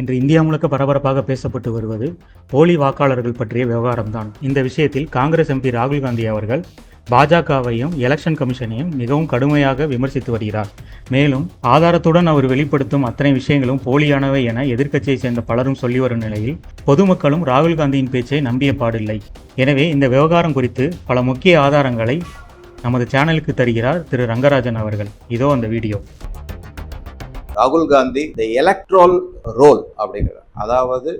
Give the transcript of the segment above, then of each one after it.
இன்று இந்தியா முழுக்க பரபரப்பாக பேசப்பட்டு வருவது போலி வாக்காளர்கள் பற்றிய விவகாரம்தான். இந்த விஷயத்தில் காங்கிரஸ் எம்பி ராகுல் காந்தி அவர்கள் பாஜகவையும் எலெக்ஷன் கமிஷனையும் மிகவும் கடுமையாக விமர்சித்து வருகிறார். மேலும் ஆதாரத்துடன் அவர் வெளிப்படுத்தும் அத்தனை விஷயங்களும் போலியானவை என எதிர்க்கட்சியை சேர்ந்த பலரும் சொல்லி வரும் நிலையில் பொதுமக்களும் ராகுல் காந்தியின் பேச்சை நம்பிய பாடில்லை. எனவே இந்த விவகாரம் குறித்து பல முக்கிய ஆதாரங்களை நமது சேனலுக்கு தருகிறார் திரு ரங்கராஜன் அவர்கள். இதோ அந்த வீடியோ. ராகுல் காந்தி இந்த எலக்ட்ரல் ரோல் அப்படிங்கிறது, அதாவது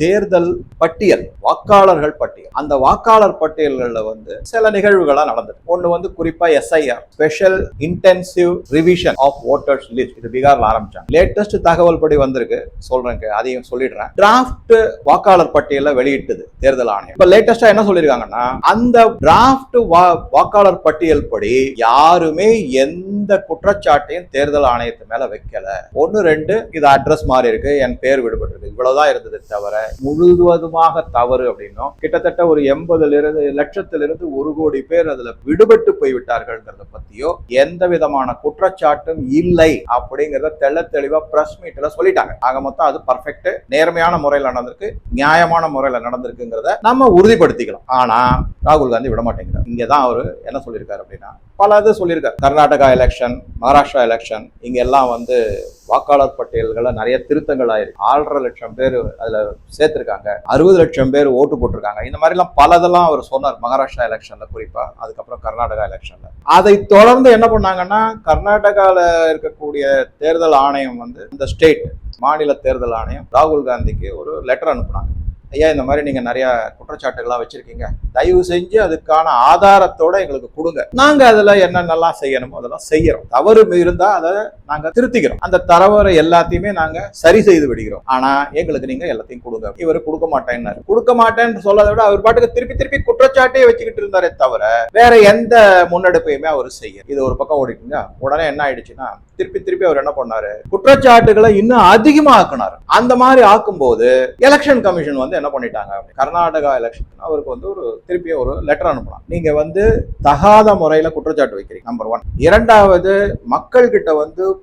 தேர்தல் பட்டியல், வாக்காளர்கள் பட்டியல், அந்த வாக்காளர் பட்டியல்களில் சில நிகழ்வுகளா நடந்தது. ஒன்று குறிப்பா SIR, special intensive revision of voters list. இது பீகார்ல ஆரம்பிச்சாங்க. லேட்டஸ்ட் தகவல் படி வந்திருக்கு, சொல்றேன், அதையும் சொல்லிடுறேன். டிராஃப்ட் வாக்காளர் பட்டியல வெளியிட்டது தேர்தல் ஆணையம். இப்ப லேட்டஸ்டா என்ன சொல்லிருக்காங்கன்னா, அந்த டிராஃப்ட் வாக்காளர் பட்டியல் படி யாருமே எந்த குற்றச்சாட்டையும் தேர்தல் ஆணையத்து மேல வைக்கல. 1, 2 இது அட்ரஸ் மாறி இருக்கு, என் பேர் விடுபட்டிருக்கு, இவ்வளவுதான் இருந்தது தவிர முழுவதுமாக தவறு அப்படின்னும் கிட்டத்தட்ட ஒரு 80 லட்சத்திலிருந்து 1 கோடி பேர் அதுல விடுபட்டு போய்விட்டார்கள் பத்தியோ எந்த விதமான குற்றச்சாட்டும் இல்லை அப்படிங்கறத தெள்ள தெளிவா பிரஸ் மீட்ல சொல்லிட்டாங்க. ஆக மொத்தம் அது பர்ஃபெக்ட், நேர்மையான முறையில் நடந்திருக்கு, நியாயமான முறையில் நடந்திருக்குங்கிறத நம்ம உறுதிப்படுத்திக்கலாம். ஆனா ராகுல் காந்தி விட மாட்டேங்கிறார். இங்கதான் அவரு என்ன சொல்லியிருக்காரு அப்படின்னா, பல இது சொல்லியிருக்காரு. கர்நாடகா எலெக்ஷன், மகாராஷ்டிரா எலெக்ஷன், இங்க எல்லாம் வாக்காளர் பட்டியல்களை நிறைய திருத்தங்கள் ஆயிருக்கு. 6.5 லட்சம் பேர் அதுல சேர்த்திருக்காங்க, 60 லட்சம் பேர் ஓட்டு போட்டிருக்காங்க. இந்த மாதிரி எல்லாம் பலதெல்லாம் அவர் சொன்னார் மகாராஷ்டிரா எலெக்ஷன்ல குறிப்பா, அதுக்கப்புறம் கர்நாடகா எலெக்ஷன்ல. அதை தொடர்ந்து என்ன பண்ணாங்கன்னா, கர்நாடகால இருக்கக்கூடிய தேர்தல் ஆணையம் இந்த ஸ்டேட் மாநில தேர்தல் ஆணையம் ராகுல் காந்திக்கு ஒரு லெட்டர் அனுப்புனாங்க. ஐயா, இந்த மாதிரி நீங்க நிறைய குற்றச்சாட்டுகள்லாம் வச்சிருக்கீங்க, தயவு செஞ்சு அதுக்கான ஆதாரத்தோட எங்களுக்கு கொடுங்க, நாங்க அதுல என்னென்னலாம் செய்யணுமோ அதெல்லாம் செய்யறோம், தவறு இருந்தா அதை நாங்க திருத்திக்கிறோம், அந்த தவறை எல்லாத்தையுமே நாங்க சரி செய்து விடுகிறோம், ஆனா எங்களுக்கு நீங்க எல்லாத்தையும் கொடுங்க. இவர் கொடுக்க மாட்டேன்னாரு. கொடுக்க மாட்டேன்னு சொல்லதை விட அவர் பாட்டுக்கு திருப்பி குற்றச்சாட்டே வச்சுக்கிட்டு இருந்தாரே தவிர வேற எந்த முன்னெடுப்பையுமே அவர் செய்ய. இது ஒரு பக்கம் ஓடிட்டுங்க. உடனே என்ன ஆயிடுச்சுன்னா, திருப்பி அவர் என்ன பண்ணாரு, குற்றச்சாட்டுகளை இன்னும் அதிகமா ஆக்குனாரு. அந்த மாதிரி ஆக்கும்போது எலெக்ஷன் கமிஷன் என்ன பண்ணிட்டாங்க, கர்நாடகா எலெக்ஷன் அவருக்கு திருப்பி ஒரு லெட்டர் அனுப்பலாம். நீங்க தகாத முறையில குற்றச்சாட்டு வைக்கிறீங்க, நம்பர் 1. இரண்டாவது, மக்கள் கிட்ட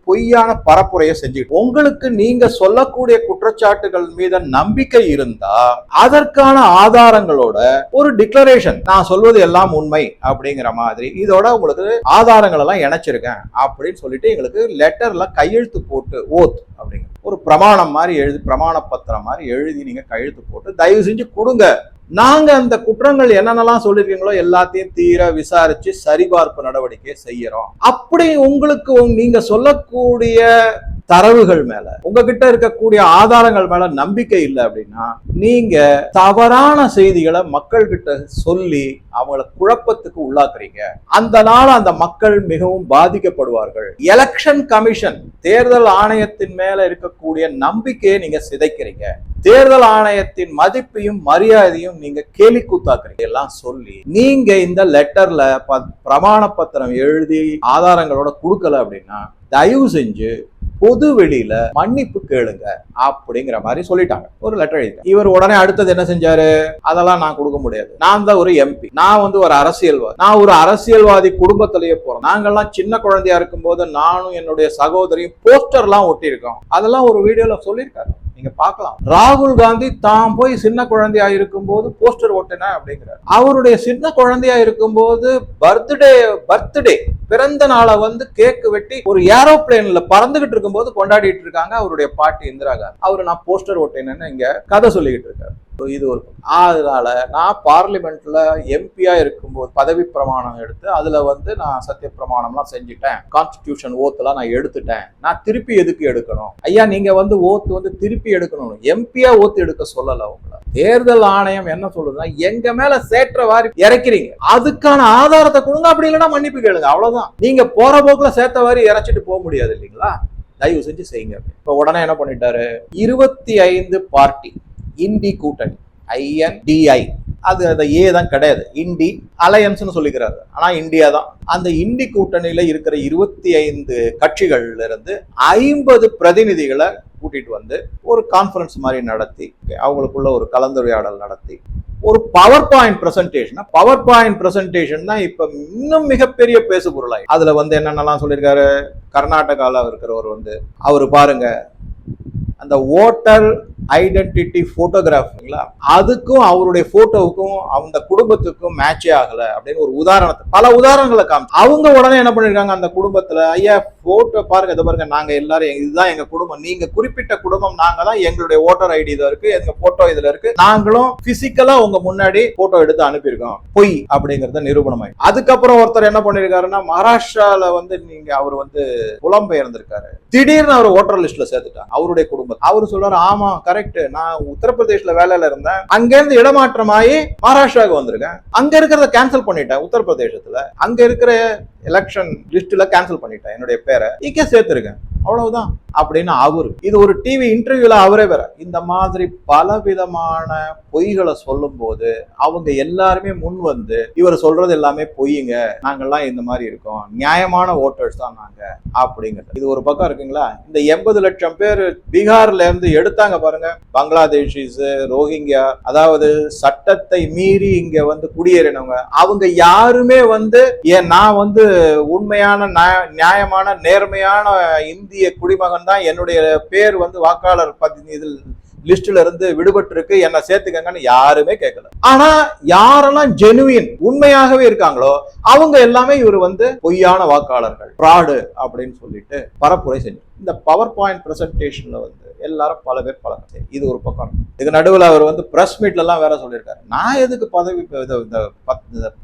பொய்யான பரப்புரையை செஞ்சு, உங்களுக்கு நீங்க சொல்லக்கூடிய குற்றச்சாட்டுகள் மீது நம்பிக்கை இருந்தா அதற்கான ஆதாரங்களோட ஒரு டிக்ளரேஷன், நான் சொல்வது எல்லாம் உண்மை அப்படிங்கிற மாதிரி, இதோட உங்களுக்கு ஆதாரங்கள் எல்லாம் இணைச்சிருக்கேன் அப்படின்னு சொல்லிட்டு எங்களுக்கு லெட்டர்ல கையெழுத்து போட்டு, ஓத் அப்படிங்கிற ஒரு பிரமாணம் மாதிரி எழுதி, பிரமாண பத்திரம் மாதிரி எழுதி நீங்க கையெழுத்து போட்டு தயவு செஞ்சு கொடுங்க. நாங்க அந்த குற்றங்கள் என்னென்னலாம் சொல்லிருக்கீங்களோ எல்லாத்தையும் தீர விசாரிச்சு சரிபார்ப்பு நடவடிக்கை செய்யறோம். அப்படி உங்களுக்கு நீங்க சொல்லக்கூடிய தரவுகள் மேல, உங்ககிட்ட இருக்கக்கூடிய ஆதாரங்கள் மேல நம்பிக்கை இல்லை அப்படின்னா, நீங்க தவறான செய்திகளை மக்கள் கிட்ட சொல்லி அவங்கள குழப்பத்துக்கு உள்ளாக்குறீங்க. அந்த நாள் அந்த மக்கள் மிகவும் பாதிக்கப்படுவார்கள். எலெக்ஷன் கமிஷன், தேர்தல் ஆணையத்தின் மேல இருக்கக்கூடிய நம்பிக்கையை நீங்க சிதைக்கிறீங்க. தேர்தல் ஆணையத்தின் மதிப்பையும் மரியாதையும் நீங்க கேலி கூத்தாக்குறீங்க. எல்லாம் சொல்லி நீங்க இந்த லெட்டர்ல பிரமாண பத்திரம் எழுதி ஆதாரங்களோட கொடுக்கல அப்படின்னா தயவு செஞ்சு பொது வெளியில மன்னிப்பு கேளுங்க அப்படிங்கிற மாதிரி சொல்லிட்டாங்க. ஒரு லெட்டர் எழுதி இவர் உடனே அடுத்தது என்ன செஞ்சாரு, அதெல்லாம் நான் கொடுக்க முடியாது, நான் தான் ஒரு MP, நான் ஒரு அரசியல்வாதி, நான் ஒரு அரசியல்வாதி குடும்பத்திலேயே போறோம், நாங்கெல்லாம் சின்ன குழந்தையா இருக்கும் போது நானும் என்னுடைய சகோதரியும் போஸ்டர் எல்லாம் ஒட்டி இருக்கோம், அதெல்லாம் ஒரு வீடியோல சொல்லியிருக்காரு, நீங்க பார்க்கலாம். ராகுல் காந்தி தான் போய் சின்ன குழந்தையா இருக்கும் போது போஸ்டர் ஓட்டின அப்படிங்கிறார். அவருடைய சின்ன குழந்தையா இருக்கும் போது பர்த்டே பிறந்த நாளை கேக் வெட்டி ஒரு ஏரோப்ளேன்ல பறந்துகிட்டு இருக்கும் போது கொண்டாடிட்டு இருக்காங்க அவருடைய பாட்டி இந்திரா காந்தி. அவரு நான் போஸ்டர் ஓட்டினேன்னு இங்க கதை சொல்லிக்கிட்டு இருக்காரு. இது ஒரு, அதனால நான் பார்லிமெண்ட்ல MP-யா இருக்கும்போது பதவி பிரமாணம் எடுத்து அதுல நான் சத்திய பிரமாணம்லாம் செஞ்சுட்டேன், கான்ஸ்டிடியூஷன் ஓத்தெல்லாம் நான் எடுத்துட்டேன், நான் திருப்பி எதுக்கு எடுக்கணும்? ஐயா, நீங்க ஓத்து திருப்பி எடுக்கணும், MP-யா ஓத்து எடுக்க சொல்லல உங்களை. தேர்தல் ஆணையம் என்ன சொல்லுதுன்னா, எங்க மேல சேற்ற வாரி இறக்கிறீங்க, அதுக்கான ஆதாரத்தை கொடுங்க, அப்படி இல்லைன்னா மன்னிப்பு கேளுங்க, அவ்வளவுதான். நீங்க போற போக்குல சேத்த வாரி இறைச்சிட்டு போக முடியாது இல்லைங்களா, தயவு செஞ்சு செய்யுங்க. இப்ப உடனே என்ன பண்ணிட்டாரு, 25 பார்ட்டி இண்டி கூட்டணி, INDI, அது ஏ தான் கிடையாது, இண்டி அலையன்ஸ்னு சொல்லிக்கிறாரு, ஆனா இந்தியா தான். அந்த இண்டி கூட்டணியில இருக்கிற 25 கட்சிகள்ல இருந்து 50 பிரதிநிதிகளை கூட்டிட்டு ஒரு கான்ஃபரன்ஸ் மாதிரி நடத்தி, அவங்களுக்குள்ள ஒரு கலந்துரையாடல் நடத்தி ஒரு பவர் பாயிண்ட் பிரசன்டேஷன் தான் இப்ப இன்னும் மிகப்பெரிய பேசு பொருளாய். அதுல என்னென்னலாம் சொல்லியிருக்காரு, கர்நாடகால இருக்கிறவர் அவரு பாருங்க, அந்த ஓட்டர் ஐடென்டிட்டி போட்டோகிராஃபிங்களா, அதுக்கும் அவருடைய போட்டோவுக்கும் அந்த குடும்பத்துக்கும் மேட்சே ஆகல அப்படின்னு ஒரு உதாரணத்தை, பல உதாரணங்களை அவங்க உடனே என்ன பண்ணிருக்காங்க, அந்த குடும்பத்துல ஐயா போட்டோ பாருங்க, இதை பாருங்க, நாங்க எல்லாரும் இதுதான் எங்க குடும்பம், நீங்க குறிப்பிட்ட குடும்பம் நாங்க தான், எங்களுடைய ஓட்டர் ஐடி இதுல இருக்கு, எங்க போட்டோ இதுல இருக்கு, நாங்களும் பிசிக்கலா உங்க முன்னாடி போட்டோ எடுத்து அனுப்பியிருக்கோம், பொய் அப்படிங்கறத நிரூபணமாயி. அதுக்கப்புறம் ஒருத்தர் என்ன பண்ணிருக்காருன்னா, மகாராஷ்டிரால நீங்க அவர் புலம்பெயர்ந்திருக்காரு, திடீர்னு அவர் ஓட்டர் லிஸ்ட்ல சேர்த்துட்டாங்க அவருடைய குடும்பம். அவரு சொல்றாரு, ஆமா கரெக்ட், நான் உத்தரப்பிரதேஷ்ல வேலையில இருந்தேன், அங்க இருந்து இடமாற்றமாயி மகாராஷ்டிராவுக்கு வந்திருக்கேன், அங்க இருக்கிறத கேன்சல் பண்ணிட்டேன், உத்தரப்பிரதேசத்துல அங்க இருக்கிற எலெக்ஷன் லிஸ்ட்ல கேன்சல் பண்ணிட்டேன், என்னுடைய பேரை இங்கே சேர்த்திருக்கேன், அவ்வளவுதான் அப்படின்னு அவரு இது ஒரு டிவி இன்டர்வியூல அவரே வேற இந்த மாதிரி பல விதமான பொய்களை சொல்லும் போது அவங்க எல்லாருமே முன் வந்து இவர் சொல்றது எல்லாமே பொய்யுங்க, நாங்கெல்லாம் இந்த மாதிரி இருக்கோம், நியாயமான ஓட்டர்ஸ் தான் நாங்க அப்படிங்கிறது. இது ஒரு பக்கம் இருக்குங்களா. இந்த 80 லட்சம் பேர் பீகார்ல இருந்து எடுத்தாங்க பாருங்க, பங்களாதேஷிஸ், ரோஹிங்கியா, அதாவது சட்டத்தை மீறி இங்க குடியேறினவங்க, அவங்க யாருமே ஏன் நான் உண்மையான நியாயமான நேர்மையான இந்திய குடிமகன் தான், என்னுடைய பேர் வாக்காளர் இதில் லிஸ்ட்ல இருந்து விடுபட்டு இருக்கு, என்ன சேர்த்துக்கங்கன்னு யாருமே கேட்கல. ஆனா யாரெல்லாம் ஜெனுவின் உண்மையாகவே இருக்காங்களோ அவங்க எல்லாமே இவர் பொய்யான வாக்காளர்கள், ஃப்ராடு அப்படின்னு சொல்லிட்டு பரப்புரை செஞ்சு இந்த பவர் பாயிண்ட் பிரசன்டேஷன்ல எல்லாரும் பல பேர் பழக்கம். இது ஒரு பக்கம். இதுக்கு நடுவில் அவர் பிரஸ் மீட்ல எல்லாம் வேற சொல்லியிருக்காரு, நான் எதுக்கு பதவி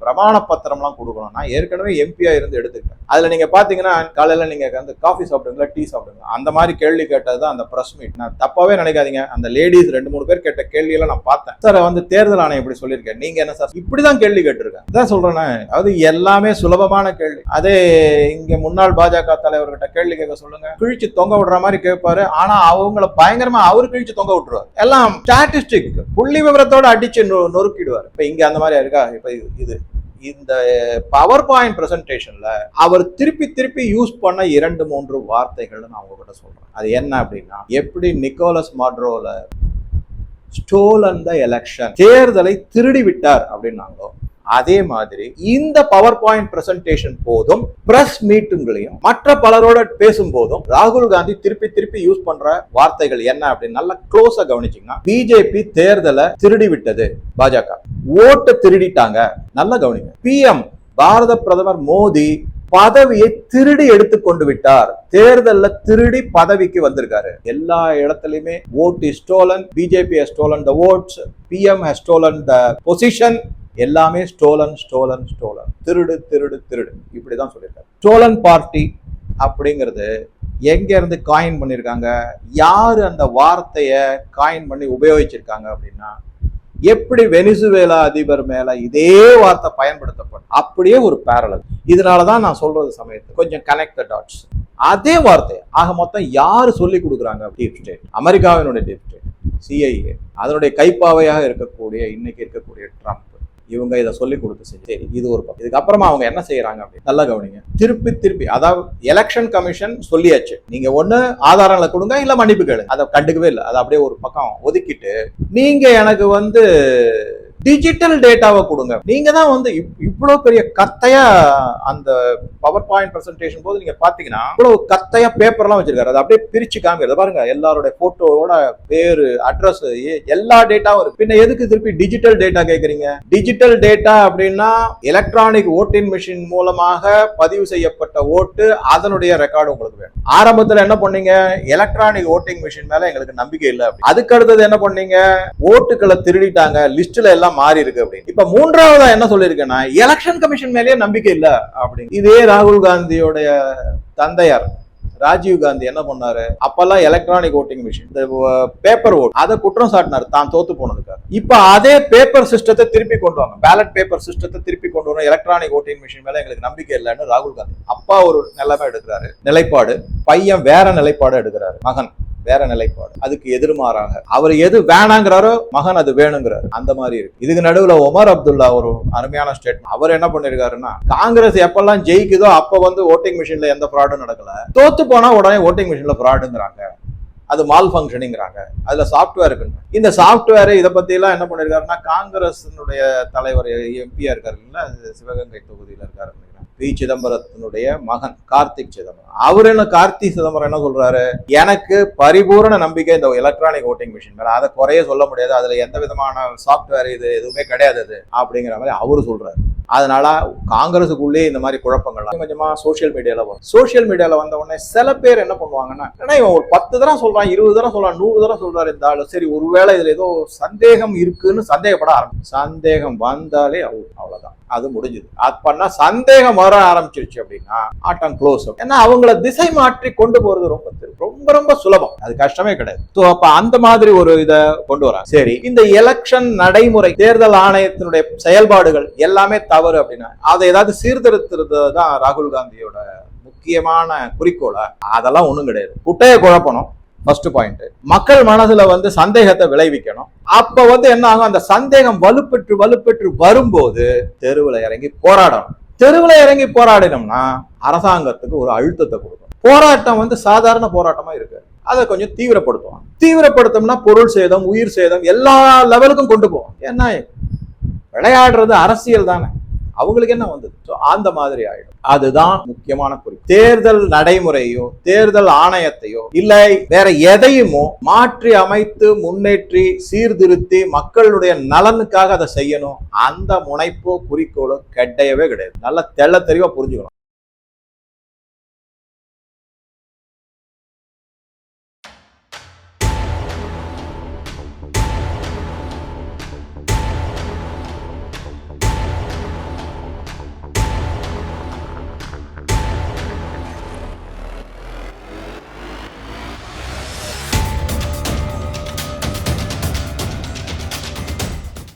பிரமாண பத்திரம்லாம் கொடுக்கணும், நான் ஏற்கனவே எம்பியா இருந்து எடுத்துக்கிட்டேன். அதுல நீங்க பாத்தீங்கன்னா காலையில நீங்க காஃபி சாப்பிடுங்களா, டீ சாப்பிடுங்களா, அந்த மாதிரி கேள்வி கேட்டதுதான் அந்த பிரஸ் மீட். நான் தப்பாவே நினைக்காதீங்க, அந்த லேடிஸ் 2-3 பேர் கேட்ட கேள்வியெல்லாம் நான் பார்த்தேன். சார் தேர்தல் ஆணையம் இப்படி சொல்லியிருக்கேன், நீங்க என்ன சார் இப்படிதான் கேள்வி கேட்டிருக்கேன், அதான் சொல்றேன். அது எல்லாமே சுலபமான கேள்வி. அதே இங்க முன்னாள் பாஜக தலைவர்கிட்ட கேள்வி கேட்க சொல்லுங்க, கிழிச்சு தொங்க விடுற மாதிரி கேட்பாரு, ஆனா அவங்கள பயங்கரமா அவரு கழிச்சு தொங்க விட்டுருவார், எல்லாம் ஸ்டாட்டிஸ்டிக் புள்ளி விவரத்தோட அடிச்சு நொறுக்கிடுவார். இப்ப இங்க அந்த மாதிரி இருக்கா. இப்ப இது இந்த பவர் பாயிண்ட் பிரசன்டேஷன்ல அவர் திருப்பி திருப்பி யூஸ் பண்ண 2-3 வார்த்தைகள் நான் உங்ககிட்ட சொல்றேன். அது என்ன அப்படின்னா, எப்படி நிக்கோலஸ் மாட்ரோல ஸ்டோலன் த எலெக்ஷன், தேர்தலை திருடி விட்டார் அப்படின்னாங்களோ, அதே மாதிரி இந்த பவர் பாயிண்ட் பிரசன்டேஷன் போதும் பிரஸ் மீட்டுங்களையும் மற்ற பலரோட பேசும் போதும் ராகுல் காந்தி திருப்பி திருப்பி யூஸ் பண்ற வார்த்தைகள் என்ன அப்படின்னு நல்லா க்ளோஸா கவனிச்சீங்கன்னா, பிஜேபி தேர்தலை திருடி விட்டது, பாஜக ஓட்டை திருடிட்டாங்க, நல்லா கவனிங்க. பிஎம் பாரத பிரதமர் மோடி பதவியை திருடி எடுத்துக்கொண்டு விட்டார், தேர்தல்ல திருடி பதவிக்கு வந்திருக்காரு, எல்லா இடத்துலயுமே vote is stolen, BJP has stolen the votes, PM has stolen the position, எல்லாமே ஸ்டோலன் ஸ்டோலன் ஸ்டோலன், திருடு திருடு திருடு, இப்படிதான் சொல்லியிருக்காரு. ஸ்டோலன் பார்ட்டி அப்படிங்கிறது எங்க இருந்து காயின் பண்ணிருக்காங்க, யாரு அந்த வார்த்தைய காயின் பண்ணி உபயோகிச்சிருக்காங்க அப்படின்னா, எப்படி வெனிசுவேலா அதிபர் மேல இதே வார்த்தை பயன்படுத்தப்படும், அப்படியே ஒரு பேரலல். இதனாலதான் நான் சொல்றது சமயத்து கொஞ்சம் கனெக்ட் த டாட்ஸ். அதே வார்த்தை ஆக மொத்தம் யாரு சொல்லி கொடுக்குறாங்க, டீப் ஸ்டேட், அமெரிக்காவினுடைய டீப் ஸ்டேட், CIA, அதனுடைய கைப்பாவையாக இருக்கக்கூடிய இன்னைக்கு இருக்கக்கூடிய ட்ரம்ப், இவங்க இதை சொல்லி கொடுத்து சரி, இது ஒரு பக்கம். இதுக்கப்புறமா அவங்க என்ன செய்யறாங்க அப்படின்னு நல்லா கவனிங்க. திருப்பி திருப்பி, அதாவது எலெக்ஷன் கமிஷன் சொல்லியாச்சு, நீங்க ஒண்ணு ஆதாரங்களை கொடுங்க, இல்ல மன்னிப்பு கேளு, அதை கண்டுக்கவே இல்லை, அதை அப்படியே ஒரு பக்கம் ஒதுக்கிட்டு நீங்க எனக்கு டிஜிட்டல் டேட்டாவை கொடுங்க. நீங்க தான் இவ்வளவு பெரிய கத்தையா அந்த பவர் பாயிண்ட் பிரசன்டேஷன் போது நீங்க பாத்தீங்கன்னா இவ்வளவு கத்தையா பேப்பர் எல்லாம் வச்சிருக்காரு, அதை அப்படியே பிரிச்சு காமிக்கிறது பாருங்க, எல்லாருடைய போட்டோவோட பேரு, அட்ரஸ், எல்லா டேட்டாவும் இருக்கு. பின்ன எதுக்கு திருப்பி டிஜிட்டல் டேட்டா கேக்குறீங்க? டிஜிட்டல் டேட்டா அப்படின்னா எலக்ட்ரானிக் ஓட்டிங் மிஷின் மூலமாக பதிவு செய்யப்பட்ட ஓட்டு, அதனுடைய ரெக்கார்டு உங்களுக்கு வேணும். ஆரம்பத்துல என்ன பண்ணீங்க, எலக்ட்ரானிக் ஓட்டிங் மிஷின் மேல எங்களுக்கு நம்பிக்கை இல்லை, அதுக்கு அடுத்தது என்ன பண்ணீங்க, ஓட்டுகளை திருடிட்டாங்க, லிஸ்ட்ல எல்லாம் மாறி இருக்கு அப்படின்னு. இப்ப மூன்றாவதா என்ன சொல்லிருக்கேன்னா, எலெக்ஷன் கமிஷன் மேலேயே நம்பிக்கை இல்ல அப்படின்னு. இதே ராகுல் காந்தியோடைய தந்தையார் ராஜீவ் காந்தி என்ன பண்ணாரு, அப்பெல்லாம் electronic voting machine, paper vote, அதை குற்றம் சாட்டினார் தான் தோத்து போனதுக்காக. இப்ப அதே பேப்பர் சிஸ்டத்தை திருப்பி கொண்டு வாங்க, பேலட் பேப்பர் சிஸ்டத்தை திருப்பி கொண்டு வரணும், எலக்ட்ரானிக் ஓட்டிங் மிஷின் மேல எங்களுக்கு நம்பிக்கை இல்லைன்னு ராகுல் காந்தி அப்பா ஒரு நிலைமை எடுக்கிறாரு, நிலைப்பாடு. பையன் வேற நிலைப்பாடு எடுக்கிறாரு, மகன் வேற நிலைப்பாடு, அதுக்கு எதிர்மாறாக அவர் எது வேணாங்கிறாரோ மகன் அது வேணுங்கிறாரு, அந்த மாதிரி இருக்கு. இதுக்கு நடுவுல ஒமர் அப்துல்லா ஒரு அருமையான ஸ்டேட்மெண்ட். அவர் என்ன பண்ணிருக்காருன்னா, காங்கிரஸ் எப்பெல்லாம் ஜெயிக்குதோ அப்ப ஓட்டிங் மிஷின்ல எந்த ஃப்ராடும் நடக்கல, தோத்து போனா உடனே ஓட்டிங் மிஷின்ல ஃப்ராடுங்கிறாங்க, அது மால் ஃபங்க்ஷனிங்கிறாங்க, அதுல சாப்ட்வேர் இருக்குங்க. இந்த சாப்ட்வேர் இதை பத்தி எல்லாம் என்ன பண்ணிருக்காருன்னா, காங்கிரஸ் தலைவர் எம்பியா இருக்காரு இல்ல, சிவகங்கை தொகுதியில இருக்காரு, பி சிதம்பரத்தினுடைய மகன் கார்த்திக் சிதம்பரம். கார்த்தி சிதம்பரம் என்ன சொல்றாரு, எனக்கு பரிபூரண நம்பிக்கை இந்த எலக்ட்ரானிக் ஓட்டிங் மிஷின் மேல, அதை குறைய சொல்ல முடியாது, அதுல எந்த விதமான சாப்ட்வேர் இது எதுவுமே கிடையாது அது அப்படிங்கிற மாதிரி அவரு சொல்றாரு. அதனால காங்கிரஸுக்குள்ளே இந்த மாதிரி குழப்பங்கள் கொஞ்சமா சோசியல் மீடியால வரும். சோசியல் மீடியால வந்த உடனே சில பேர் என்ன பண்ணுவாங்கன்னா, இவன் ஒரு 10 தடவை சொல்றான், 20 தடவை சொல்றான், 100 தடவை சொல்றாரு இந்த ஆளு, சரி ஒருவேளை இதுல ஏதோ சந்தேகம் இருக்குன்னு சந்தேகப்பட ஆரம்பிச்சு. சந்தேகம் வந்தாலே அவ்வளவுதான், அது முடிஞ்சது. அது பண்ணா சந்தேகம் வர ஆரம்பிச்சிருச்சு அப்படின்னா ஆட்டம் க்ளோஸ். ஏன்னா அவங்கள திசை மாற்றி கொண்டு போறது ரொம்ப ரொம்ப சுலபம், அது கஷ்டமே கிடையாது. அப்ப அந்த மாதிரி ஒரு இதை கொண்டு வராங்க. சரி, இந்த எலெக்ஷன் நடைமுறை, தேர்தல் ஆணையத்தினுடைய செயல்பாடுகள் எல்லாமே தவறு அப்படின்னா அதை ஏதாவது சீர்திருத்துறது தான் ராகுல் காந்தியோட முக்கியமான குறிக்கோளா? அதெல்லாம் ஒண்ணும் கிடையாது. குட்டையை குழப்பணும் ஃபர்ஸ்ட் பாயிண்ட். மக்கள் மனசுல சந்தேகத்தை விளைவிக்கணும். அப்ப என்ன ஆகும், அந்த சந்தேகம் வலுப்பெற்று வரும்போது தெருவில் இறங்கி போராடணும். தெருவில் இறங்கி போராடினோம்னா அரசாங்கத்துக்கு ஒரு அழுத்தத்தை கொடுக்கும். போராட்டம் சாதாரண போராட்டமா இருக்கு, அதை கொஞ்சம் தீவிரப்படுத்துவாங்க. தீவிரப்படுத்தோம்னா பொருள் சேதம், உயிர் சேதம் எல்லா லெவலுக்கும் கொண்டு போவோம். ஏன்னா விளையாடுறது அரசியல் தானே, அவங்களுக்கு என்ன வந்தது? அந்த மாதிரி ஆயிடும். அதுதான் முக்கியமான குறிப்பு. தேர்தல் நடைமுறையோ தேர்தல் ஆணையத்தையோ இல்லை வேற எதையுமோ மாற்றி அமைத்து முன்னேற்றி சீர்திருத்தி மக்களுடைய நலனுக்காக அதை செய்யணும், அந்த முனைப்போ குறிக்கோளோ கிடையவே கிடையாது. நல்லா தெள்ள தெளிவா புரிஞ்சுக்கணும்.